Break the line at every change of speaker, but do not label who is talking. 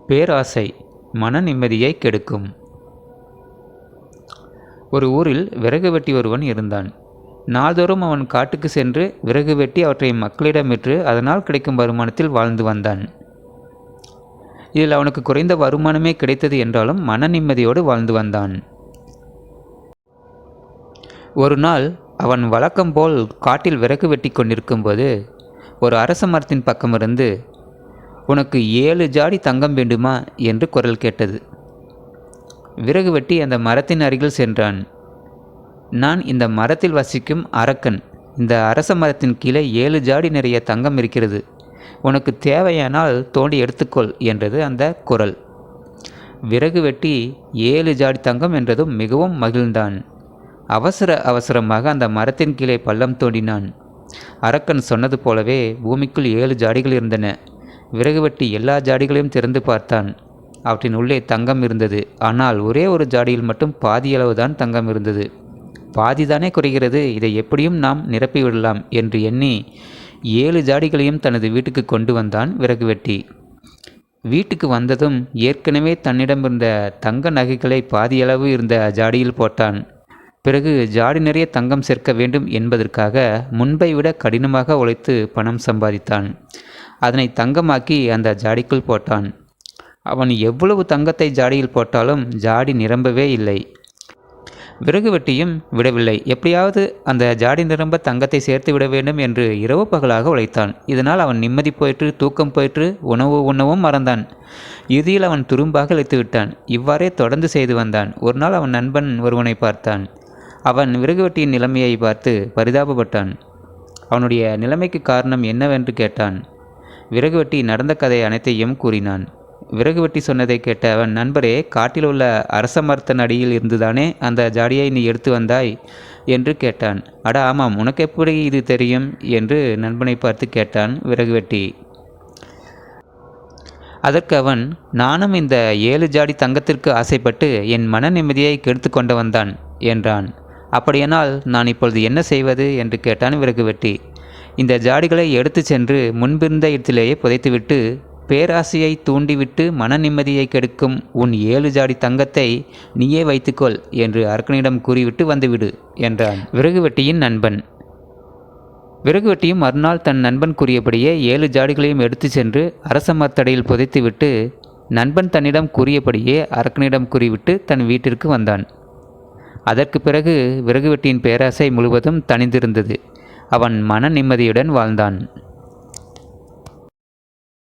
பேராசை மன நிம்மதியை கெடுக்கும். ஒரு ஊரில் விறகு வெட்டி ஒருவன் இருந்தான். நாள்தோறும் அவன் காட்டுக்கு சென்று விறகு வெட்டி அவற்றை மக்களிடம் விற்று அதனால் கிடைக்கும் வருமானத்தில் வாழ்ந்து வந்தான். இதில் அவனுக்கு குறைந்த வருமானமே கிடைத்தது என்றாலும் மன நிம்மதியோடு வாழ்ந்து வந்தான். ஒரு நாள் அவன் வழக்கம் போல் காட்டில் விறகு வெட்டி கொண்டிருக்கும்போது ஒரு அரச மரத்தின் பக்கமிருந்து, "உனக்கு 7 ஜாடி தங்கம் வேண்டுமா?" என்று குரல் கேட்டது. விறகு வெட்டி அந்த மரத்தின் அருகில் சென்றான். "நான் இந்த மரத்தில் வசிக்கும் அரக்கன். இந்த அரச மரத்தின் கீழே 7 ஜாடி நிறைய தங்கம் இருக்கிறது. உனக்கு தேவையானால் தோண்டி எடுத்துக்கொள்" என்றது அந்த குரல். விறகு வெட்டி 7 ஜாடி தங்கம் என்றதும் மிகவும் மகிழ்ந்தான். அவசரமாக அந்த மரத்தின் கீழே பள்ளம் தோண்டினான். அரக்கன் சொன்னது போலவே பூமிக்குள் 7 ஜாடிகள் இருந்தன. விறகு வெட்டி எல்லா ஜாடிகளையும் திறந்து பார்த்தான். அவற்றின் உள்ளே தங்கம் இருந்தது. ஆனால் ஒரே ஒரு ஜாடியில் மட்டும் பாதியளவுதான் தங்கம் இருந்தது. பாதிதானே குறைகிறது, இதை எப்படியும் நாம் நிரப்பிவிடலாம் என்று எண்ணி 7 ஜாடிகளையும் தனது வீட்டுக்கு கொண்டு வந்தான் விறகு வெட்டி. வீட்டுக்கு வந்ததும் ஏற்கனவே தன்னிடம் இருந்த தங்க நகைகளை பாதியளவு இருந்த ஜாடியில் போட்டான். பிறகு ஜாடி நிறைய தங்கம் சேர்க்க வேண்டும் என்பதற்காக முன்பை விட கடினமாக உழைத்து பணம் சம்பாதித்தான். அதனை தங்கமாக்கி அந்த ஜாடிக்குள் போட்டான். அவன் எவ்வளவு தங்கத்தை ஜாடியில் போட்டாலும் ஜாடி நிரம்பவே இல்லை. விறகு வெட்டியும் விடவில்லை. எப்படியாவது அந்த ஜாடி நிரம்ப தங்கத்தை சேர்த்து விட வேண்டும் என்று இரவு பகலாக உழைத்தான். இதனால் அவன் நிம்மதி போயிற்று, தூக்கம் போயிற்று, உணவு உண்ணவும் மறந்தான். இறுதியில் அவன் துரும்பாக இழைத்து விட்டான். இவ்வாறே தொடர்ந்து செய்து வந்தான். ஒரு நாள் அவன் நண்பன் ஒருவனை பார்த்தான். அவன் விறகு வெட்டியின் நிலைமையை பார்த்து பரிதாபப்பட்டான். அவனுடைய நிலைமைக்கு காரணம் என்னவென்று கேட்டான். விறகு வெட்டி நடந்த கதை அனைத்தையும் கூறினான். விறகு வெட்டி சொன்னதை கேட்ட அவன், "நண்பரே, காட்டில் உள்ள அரச மரத்தின் அடியில் இருந்துதானே அந்த ஜாடியை நீ எடுத்து வந்தாய்?" என்று கேட்டான். "அட ஆமாம், உனக்கு எப்படி இது தெரியும்?" என்று நண்பனை பார்த்து கேட்டான் விறகு வெட்டி. அதற்கு அவன், "நானும் இந்த 7 ஜாடி தங்கத்திற்கு ஆசைப்பட்டு என் மன நிம்மதியை கெடுத்து கொண்டவன்தான்" என்றான். "அப்படியானால் நான் இப்பொழுது என்ன செய்வது?" என்று கேட்டான் விறகு வெட்டி. "இந்த ஜாடிகளை எடுத்து சென்று முன்பிருந்த இடத்திலேயே புதைத்துவிட்டு பேராசையை தூண்டிவிட்டு மன நிம்மதியை கெடுக்கும் உன் 7 ஜாடி தங்கத்தை நீயே வைத்துக்கொள் என்று அரக்கனிடம் கூறிவிட்டு வந்துவிடு" என்றான் விறகு வெட்டியின் நண்பன். விறகு வெட்டியும் மறுநாள் தன் நண்பன் கூறியபடியே 7 ஜாடிகளையும் எடுத்து சென்று அரச மரத்தடியில் புதைத்துவிட்டு நண்பன் தன்னிடம் கூறியபடியே அரக்கனிடம் கூறிவிட்டு தன் வீட்டிற்கு வந்தான். அதற்கு பிறகு விறகு வெட்டியின் பேராசை முழுவதும் தணிந்திருந்தது. அவன் மன நிம்மதியுடன் வாழ்ந்தான்.